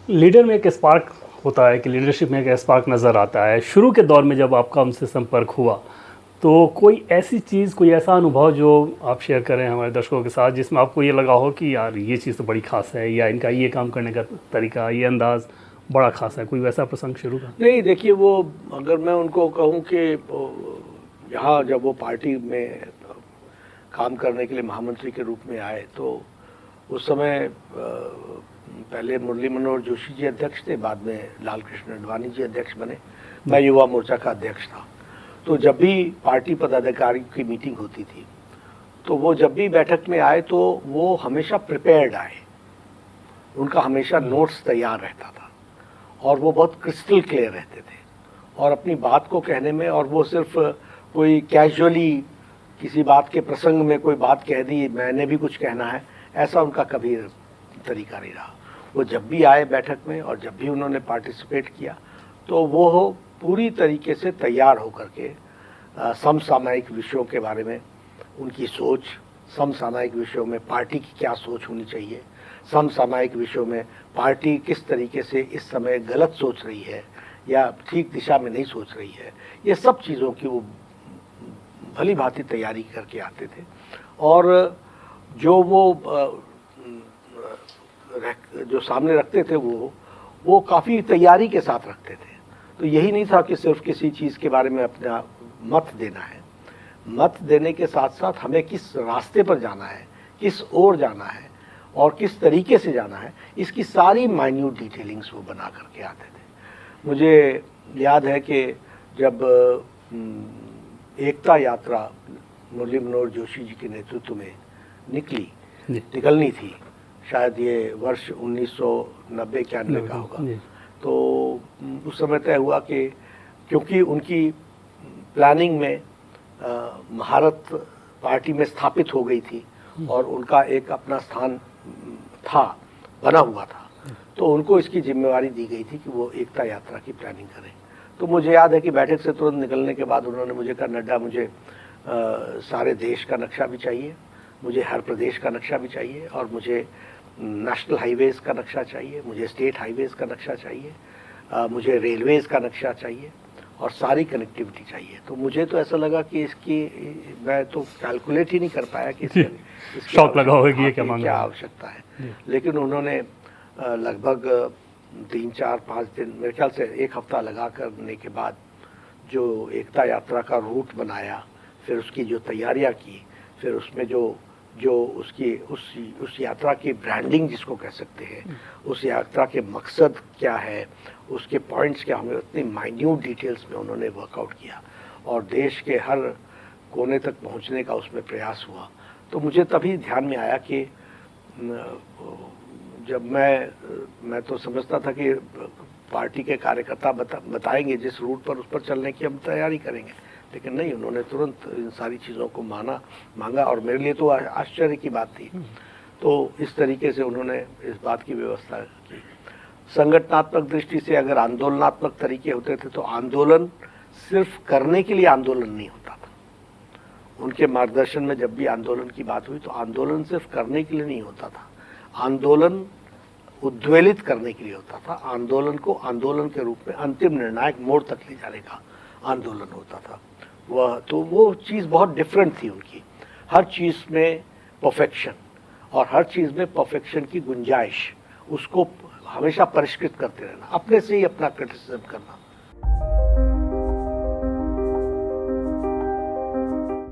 Leader में एक spark होता है कि लीडरशिप में एक स्पार्क नज़र आता है। शुरू के दौर में जब आपका उनसे संपर्क हुआ तो कोई ऐसी चीज़, कोई ऐसा अनुभव जो आप शेयर करें हमारे दर्शकों के साथ, जिसमें आपको ये लगा हो कि यार ये चीज़ तो बड़ी ख़ास है, या इनका ये काम करने का तरीका, ये अंदाज़ बड़ा ख़ास है? कोई वैसा प्रसंग शुरू का? नहीं, देखिए, वो अगर मैं उनको कहूँ कि यहाँ जब वो पार्टी में काम करने के लिए महामंत्री के रूप में आए, तो उस समय पहले मुरली मनोहर जोशी जी अध्यक्ष थे, बाद में लाल कृष्ण अडवाणी जी अध्यक्ष बने, मैं युवा मोर्चा का अध्यक्ष था। तो जब भी पार्टी पदाधिकारी की मीटिंग होती थी, तो वो जब भी बैठक में आए तो वो हमेशा प्रिपेयर्ड आए, उनका हमेशा नोट्स तैयार रहता था और वो बहुत क्रिस्टल क्लियर रहते थे और अपनी बात को कहने में, और वो सिर्फ कोई कैजुअली किसी बात के प्रसंग में कोई बात कह दी, मैंने भी कुछ कहना है, ऐसा उनका कभी तरीका नहीं रहा। वो जब भी आए बैठक में और जब भी उन्होंने पार्टिसिपेट किया तो वो पूरी तरीके से तैयार होकर के समसामयिक विषयों के बारे में उनकी सोच, समसामयिक विषयों में पार्टी की क्या सोच होनी चाहिए, समसामयिक विषयों में पार्टी किस तरीके से इस समय गलत सोच रही है या ठीक दिशा में नहीं सोच रही है, ये सब चीज़ों की वो भली भांति तैयारी करके आते थे। और जो वो जो सामने रखते थे वो काफ़ी तैयारी के साथ रखते थे। तो यही नहीं था कि सिर्फ किसी चीज़ के बारे में अपना मत देना है, मत देने के साथ साथ हमें किस रास्ते पर जाना है, किस ओर जाना है और किस तरीके से जाना है, इसकी सारी माइन्यूट डिटेलिंग्स वो बना करके आते थे। मुझे याद है कि जब एकता यात्रा मुरली मनोहर जोशी जी के नेतृत्व में निकलनी थी, शायद ये वर्ष 1990-91 का होगा, तो उस समय तय हुआ कि क्योंकि उनकी प्लानिंग में महारत पार्टी में स्थापित हो गई थी और उनका एक अपना स्थान था, बना हुआ था, तो उनको इसकी जिम्मेवारी दी गई थी कि वो एकता यात्रा की प्लानिंग करें। तो मुझे याद है कि बैठक से तुरंत निकलने के बाद उन्होंने मुझे कहा, नड्डा, मुझे सारे देश का नक्शा भी चाहिए, मुझे हर प्रदेश का नक्शा भी चाहिए और मुझे नेशनल हाईवेज़ का नक्शा चाहिए, मुझे स्टेट हाईवेज़ का नक्शा चाहिए, मुझे रेलवेज़ का नक्शा चाहिए और सारी कनेक्टिविटी चाहिए। तो मुझे तो ऐसा लगा कि इसकी मैं तो कैलकुलेट ही नहीं कर पाया कि शौक लगा होगा कि ये क्या आवश्यकता है। लेकिन उन्होंने लगभग 3-4-5 दिन, मेरे ख्याल से 1 हफ्ता लगा करने के बाद जो एकता यात्रा का रूट बनाया, फिर उसकी जो तैयारियां की, फिर उसमें जो उसकी उस यात्रा की ब्रांडिंग जिसको कह सकते हैं, उस यात्रा के मकसद क्या है, उसके पॉइंट्स क्या होंगे, उतनी माइन्यूट डिटेल्स में उन्होंने वर्कआउट किया और देश के हर कोने तक पहुंचने का उसमें प्रयास हुआ। तो मुझे तभी ध्यान में आया कि जब मैं तो समझता था कि पार्टी के कार्यकर्ता बताएंगे जिस रूट पर, उस पर चलने की हम तैयारी करेंगे, लेकिन नहीं, उन्होंने तुरंत इन सारी चीज़ों को मांगा और मेरे लिए तो आश्चर्य की बात थी। तो इस तरीके से उन्होंने इस बात की व्यवस्था की। संगठनात्मक दृष्टि से अगर आंदोलनात्मक तरीके होते थे तो आंदोलन सिर्फ करने के लिए आंदोलन नहीं होता था। उनके मार्गदर्शन में जब भी आंदोलन की बात हुई तो आंदोलन सिर्फ करने के लिए नहीं होता था, आंदोलन उद्वेलित करने के लिए होता था। आंदोलन को आंदोलन के रूप में अंतिम निर्णायक मोड़ तक ले जाने का आंदोलन होता था। वो चीज़ बहुत डिफरेंट थी उनकी। हर चीज़ में परफेक्शन और हर चीज़ में परफेक्शन की गुंजाइश, उसको हमेशा परिष्कृत करते रहना, अपने से ही अपना क्रिटिसिज्म करना।